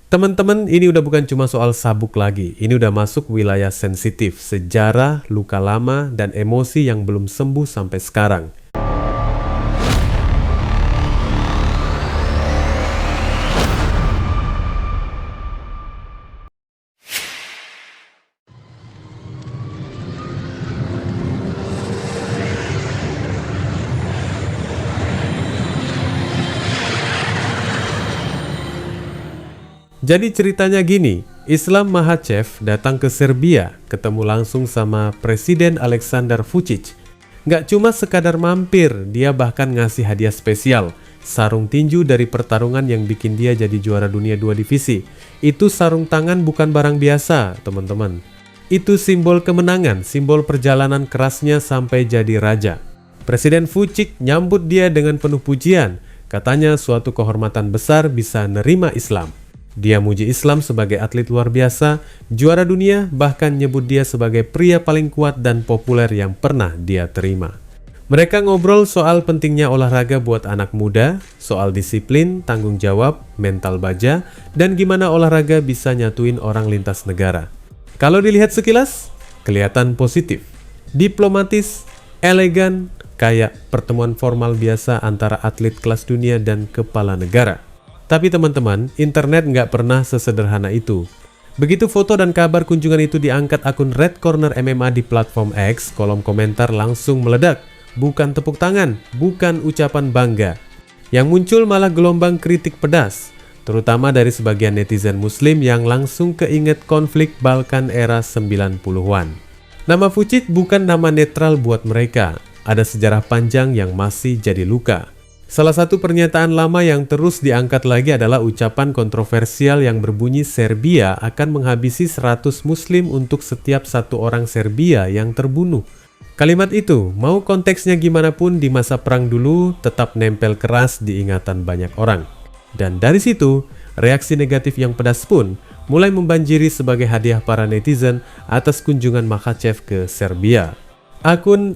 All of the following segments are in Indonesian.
Teman-teman, ini udah bukan cuma soal sabuk lagi. Ini udah masuk wilayah sensitif, sejarah, luka lama, dan emosi yang belum sembuh sampai sekarang. Jadi ceritanya gini, Islam Makhachev datang ke Serbia, ketemu langsung sama Presiden Aleksandar Vučić. Nggak cuma sekadar mampir, dia bahkan ngasih hadiah spesial, sarung tinju dari pertarungan yang bikin dia jadi juara dunia 2 divisi. Itu sarung tangan bukan barang biasa, teman-teman. Itu simbol kemenangan, simbol perjalanan kerasnya sampai jadi raja. Presiden Vučić nyambut dia dengan penuh pujian, katanya suatu kehormatan besar bisa nerima Islam. Dia muji Islam sebagai atlet luar biasa, juara dunia, bahkan nyebut dia sebagai pria paling kuat dan populer yang pernah dia terima. Mereka ngobrol soal pentingnya olahraga buat anak muda, soal disiplin, tanggung jawab, mental baja, dan gimana olahraga bisa nyatuin orang lintas negara. Kalau dilihat sekilas, kelihatan positif, diplomatis, elegan, kayak pertemuan formal biasa antara atlet kelas dunia dan kepala negara. Tapi teman-teman, internet nggak pernah sesederhana itu. Begitu foto dan kabar kunjungan itu diangkat akun Red Corner MMA di platform X, kolom komentar langsung meledak. Bukan tepuk tangan, bukan ucapan bangga. Yang muncul malah gelombang kritik pedas, terutama dari sebagian netizen muslim yang langsung keinget konflik Balkan era 90-an. Nama Vučić bukan nama netral buat mereka, ada sejarah panjang yang masih jadi luka. Salah satu pernyataan lama yang terus diangkat lagi adalah ucapan kontroversial yang berbunyi Serbia akan menghabisi 100 muslim untuk setiap satu orang Serbia yang terbunuh. Kalimat itu, mau konteksnya gimana pun di masa perang dulu, tetap nempel keras di ingatan banyak orang. Dan dari situ, reaksi negatif yang pedas pun mulai membanjiri sebagai hadiah para netizen atas kunjungan Makhachev ke Serbia. Akun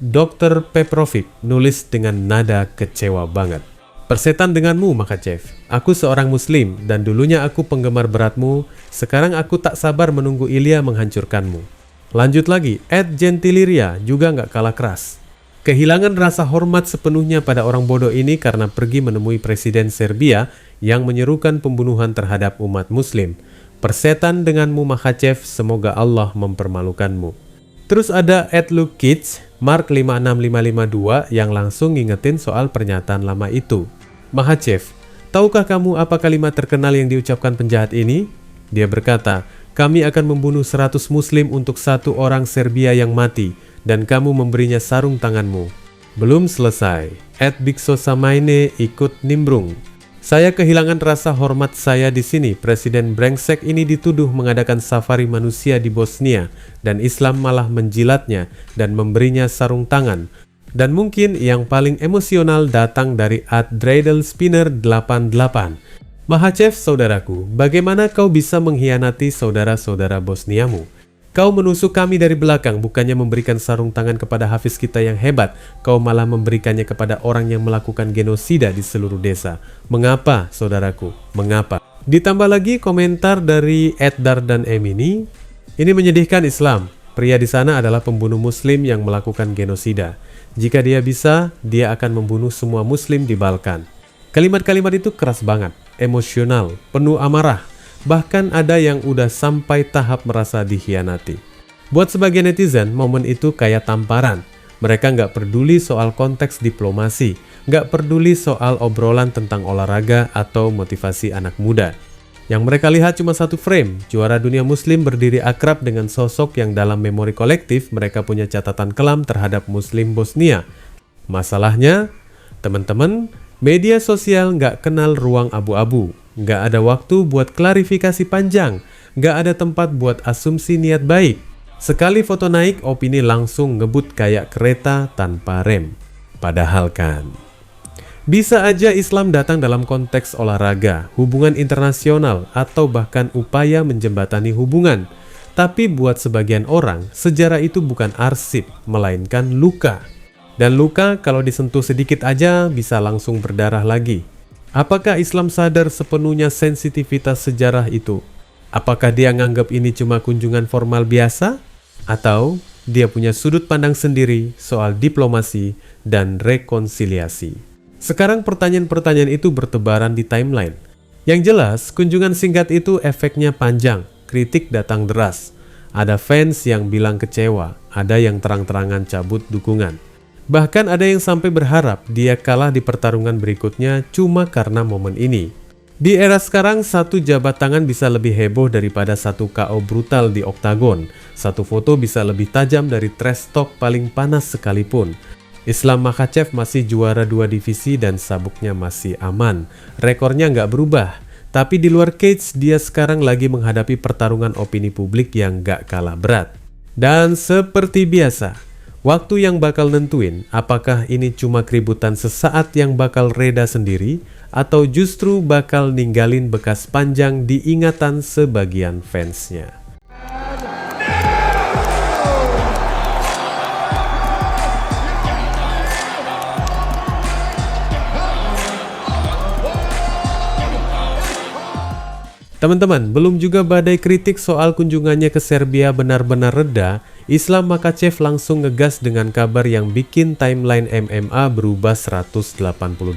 @Dr. Peprovic nulis dengan nada kecewa banget. Persetan denganmu Makhachev, aku seorang muslim dan dulunya aku penggemar beratmu, sekarang aku tak sabar menunggu Ilya menghancurkanmu. Lanjut lagi, @Gentiliria juga nggak kalah keras. Kehilangan rasa hormat sepenuhnya pada orang bodoh ini karena pergi menemui Presiden Serbia yang menyerukan pembunuhan terhadap umat muslim. Persetan denganmu Makhachev, semoga Allah mempermalukanmu. Terus ada @LukeKids, Mark 565552 yang langsung ngingetin soal pernyataan lama itu. Makhachev, tahukah kamu apa kalimat terkenal yang diucapkan penjahat ini? Dia berkata, kami akan membunuh 100 muslim untuk satu orang Serbia yang mati, dan kamu memberinya sarung tanganmu. Belum selesai, @Bixosamaine ikut nimbrung. Saya kehilangan rasa hormat saya di sini. Presiden brengsek ini dituduh mengadakan safari manusia di Bosnia dan Islam malah menjilatnya dan memberinya sarung tangan. Dan mungkin yang paling emosional datang dari @DreidelsPinner88. Makhachev saudaraku, bagaimana kau bisa mengkhianati saudara-saudara Bosniamu? Kau menusuk kami dari belakang, bukannya memberikan sarung tangan kepada hafiz kita yang hebat. Kau malah memberikannya kepada orang yang melakukan genosida di seluruh desa. Mengapa, saudaraku? Mengapa? Ditambah lagi komentar dari @Dardan M ini menyedihkan Islam. Pria di sana adalah pembunuh muslim yang melakukan genosida. Jika dia bisa, dia akan membunuh semua muslim di Balkan. Kalimat-kalimat itu keras banget, emosional, penuh amarah. Bahkan ada yang udah sampai tahap merasa dikhianati. Buat sebagian netizen, momen itu kayak tamparan. Mereka nggak peduli soal konteks diplomasi, nggak peduli soal obrolan tentang olahraga atau motivasi anak muda. Yang mereka lihat cuma satu frame, juara dunia muslim berdiri akrab dengan sosok yang dalam memori kolektif mereka punya catatan kelam terhadap muslim Bosnia. Masalahnya, teman-teman, media sosial nggak kenal ruang abu-abu. Nggak ada waktu buat klarifikasi panjang, nggak ada tempat buat asumsi niat baik. Sekali foto naik, opini langsung ngebut kayak kereta tanpa rem. Padahal kan, bisa aja Islam datang dalam konteks olahraga, hubungan internasional, atau bahkan upaya menjembatani hubungan. Tapi buat sebagian orang, sejarah itu bukan arsip, melainkan luka. Dan luka kalau disentuh sedikit aja bisa langsung berdarah lagi. Apakah Islam sadar sepenuhnya sensitivitas sejarah itu? Apakah dia nganggap ini cuma kunjungan formal biasa? Atau dia punya sudut pandang sendiri soal diplomasi dan rekonsiliasi? Sekarang pertanyaan-pertanyaan itu bertebaran di timeline. Yang jelas, kunjungan singkat itu efeknya panjang, kritik datang deras. Ada fans yang bilang kecewa, ada yang terang-terangan cabut dukungan. Bahkan ada yang sampai berharap dia kalah di pertarungan berikutnya cuma karena momen ini. Di era sekarang, satu jabat tangan bisa lebih heboh daripada satu KO brutal di oktagon. Satu foto bisa lebih tajam dari trash talk paling panas sekalipun. Islam Makhachev masih juara 2 divisi dan sabuknya masih aman. Rekornya nggak berubah. Tapi di luar cage, dia sekarang lagi menghadapi pertarungan opini publik yang nggak kalah berat. Dan seperti biasa, waktu yang bakal nentuin apakah ini cuma keributan sesaat yang bakal reda sendiri atau justru bakal ninggalin bekas panjang di ingatan sebagian fansnya. Teman-teman, belum juga badai kritik soal kunjungannya ke Serbia benar-benar reda, Islam Makhachev langsung ngegas dengan kabar yang bikin timeline MMA berubah 180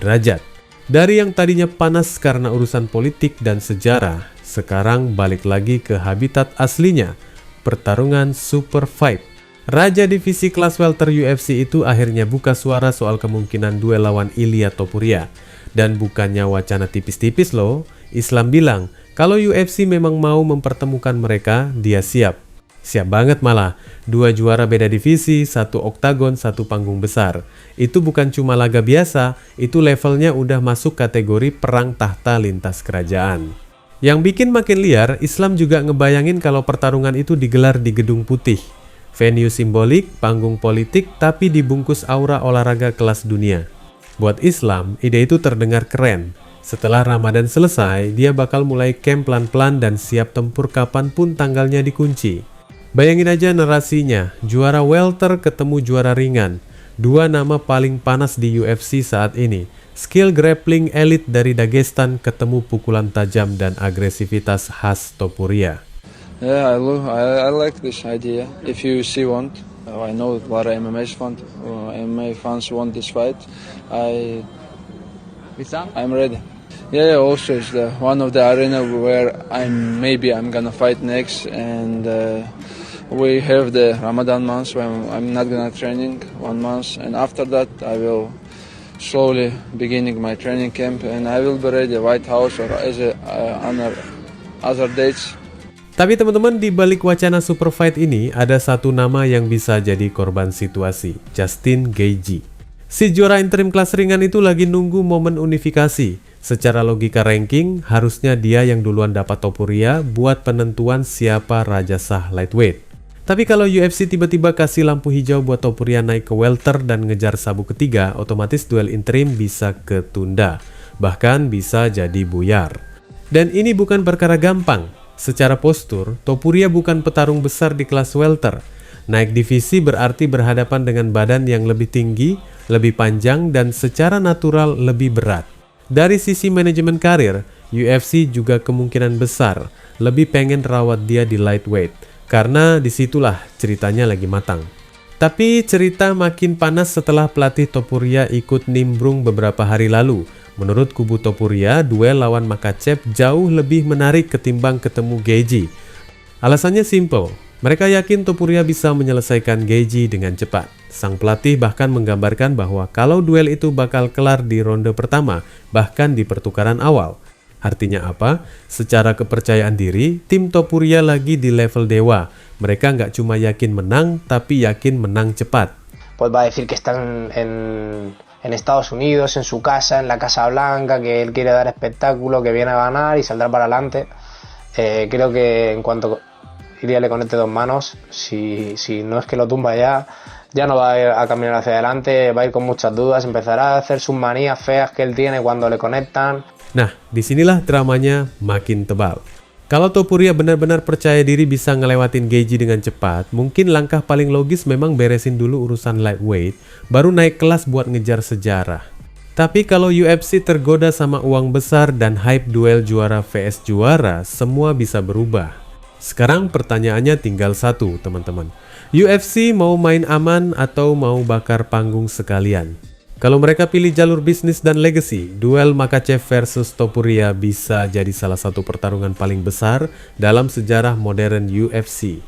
derajat. Dari yang tadinya panas karena urusan politik dan sejarah, sekarang balik lagi ke habitat aslinya, pertarungan super fight. Raja divisi kelas welter UFC itu akhirnya buka suara soal kemungkinan duel lawan Ilia Topuria. Dan bukannya wacana tipis-tipis loh, Islam bilang, kalau UFC memang mau mempertemukan mereka, dia siap. Siap banget malah, 2 juara beda divisi, 1 oktagon, 1 panggung besar. Itu bukan cuma laga biasa, itu levelnya udah masuk kategori perang tahta lintas kerajaan. Yang bikin makin liar, Islam juga ngebayangin kalau pertarungan itu digelar di Gedung Putih. Venue simbolik, panggung politik, tapi dibungkus aura olahraga kelas dunia. Buat Islam, ide itu terdengar keren. Setelah Ramadan selesai, dia bakal mulai camp pelan-pelan dan siap tempur kapanpun tanggalnya dikunci. Bayangin aja narasinya, juara welter ketemu juara ringan. 2 nama paling panas di UFC saat ini. Skill grappling elit dari Dagestan ketemu pukulan tajam dan agresivitas khas Topuria. Yeah, I like this idea. If UFC want, I know a lot of MMA fans want this fight. I'm ready. Yeah, also it's one of the arena where I'm gonna fight next, and we have the Ramadan month where I'm not gonna training 1 month, and after that I will slowly beginning my training camp, and I will be ready White House or as other dates. Tapi teman-teman, di balik wacana super fight ini ada satu nama yang bisa jadi korban situasi, Justin Gaethje. Si juara interim kelas ringan itu lagi nunggu momen unifikasi. Secara logika ranking, harusnya dia yang duluan dapat Topuria buat penentuan siapa raja sah lightweight. Tapi kalau UFC tiba-tiba kasih lampu hijau buat Topuria naik ke welter dan ngejar sabuk ketiga, otomatis duel interim bisa ketunda. Bahkan bisa jadi buyar. Dan ini bukan perkara gampang. Secara postur, Topuria bukan petarung besar di kelas welter. Naik divisi berarti berhadapan dengan badan yang lebih tinggi, lebih panjang, dan secara natural lebih berat. Dari sisi manajemen karir, UFC juga kemungkinan besar lebih pengen rawat dia di lightweight, karena disitulah ceritanya lagi matang. Tapi cerita makin panas setelah pelatih Topuria ikut nimbrung beberapa hari lalu. Menurut kubu Topuria, duel lawan Makhachev jauh lebih menarik ketimbang ketemu Gaethje. Alasannya simple, mereka yakin Topuria bisa menyelesaikan Gaethje dengan cepat. Sang pelatih bahkan menggambarkan bahwa kalau duel itu bakal kelar di ronde pertama, bahkan di pertukaran awal. Artinya apa? Secara kepercayaan diri, tim Topuria lagi di level dewa. Mereka nggak cuma yakin menang, tapi yakin menang cepat. Pues va a decir que están en Estados Unidos, en su casa, en la Casa Blanca, que él quiere dar espectáculo, que viene a ganar y saldrá para adelante. Creo que en cuanto Ilia le conecte 2 manos, si no es que lo tumba ya no va a caminar hacia adelante, va a ir con muchas dudas, empezará a hacer sus manías feas que él tiene cuando le conectan. Nah, disinilah dramanya makin tebal. Kalau Topuria benar-benar percaya diri bisa ngelewatin Gaethje dengan cepat, mungkin langkah paling logis memang beresin dulu urusan lightweight, baru naik kelas buat ngejar sejarah. Tapi kalau UFC tergoda sama uang besar dan hype duel juara vs juara, semua bisa berubah. Sekarang pertanyaannya tinggal satu, teman-teman. UFC mau main aman atau mau bakar panggung sekalian? Kalau mereka pilih jalur bisnis dan legacy, duel Makhachev versus Topuria bisa jadi salah satu pertarungan paling besar dalam sejarah modern UFC.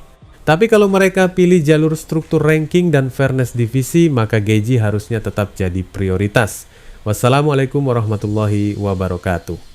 Tapi kalau mereka pilih jalur struktur ranking dan fairness divisi, maka Geji harusnya tetap jadi prioritas. Wassalamualaikum warahmatullahi wabarakatuh.